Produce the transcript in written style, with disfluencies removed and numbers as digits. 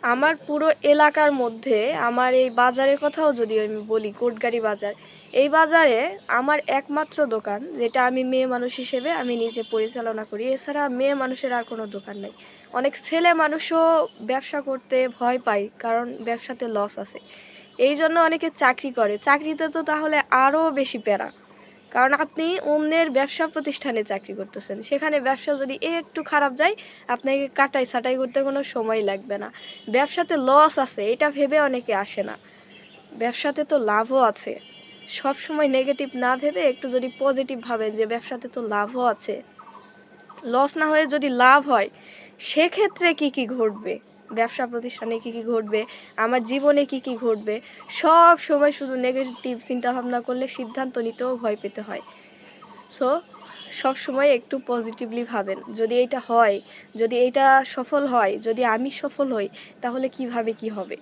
আমার পুরো এলাকার মধ্যে আমার এই বাজারের কথাও যদি আমি বলি, কোটগাড়ি বাজার, এই বাজারে আমার একমাত্র দোকান যেটা আমি মেয়ে মানুষ হিসেবে আমি নিজে পরিচালনা করি। এছাড়া মেয়ে মানুষের আর কোনো দোকান নেই। অনেক ছেলে মানুষও ব্যবসা করতে ভয় পায়, কারণ ব্যবসাতে লস আছে। এই জন্য অনেকে চাকরি করে। চাকরিতে তো তাহলে আরও বেশি প্যারা, কারণ আপনি অন্যের ব্যবসা প্রতিষ্ঠানে চাকরি করতেছেন, সেখানে ব্যবসা যদি একটু খারাপ যায় আপনাকে কাটাই ছাঁটাই করতে কোনো সময় লাগবে না। ব্যবসাতে লস আছে এটা ভেবে অনেকে আসে না, ব্যবসাতে তো লাভও আছে। সব সময় নেগেটিভ না ভেবে একটু যদি পজিটিভ ভাবেন যে ব্যবসাতে তো লাভও আছে, লস না হয়ে যদি লাভ হয় সেক্ষেত্রে কি কি ঘটবে, ব্যবসা প্রতিষ্ঠানে কি কি ঘটবে, আমার জীবনে কি কি ঘটবে, সব সময় শুধু নেগেটিভ চিন্তা ভাবনা করলে সিদ্ধান্ত নিতেও ভয় পেতে হয়। সো সব সময় একটু পজিটিভলি ভাবেন, যদি এটা হয়, যদি এটা সফল হয়, যদি আমি সফল হই, তাহলে কিভাবে কি হবে।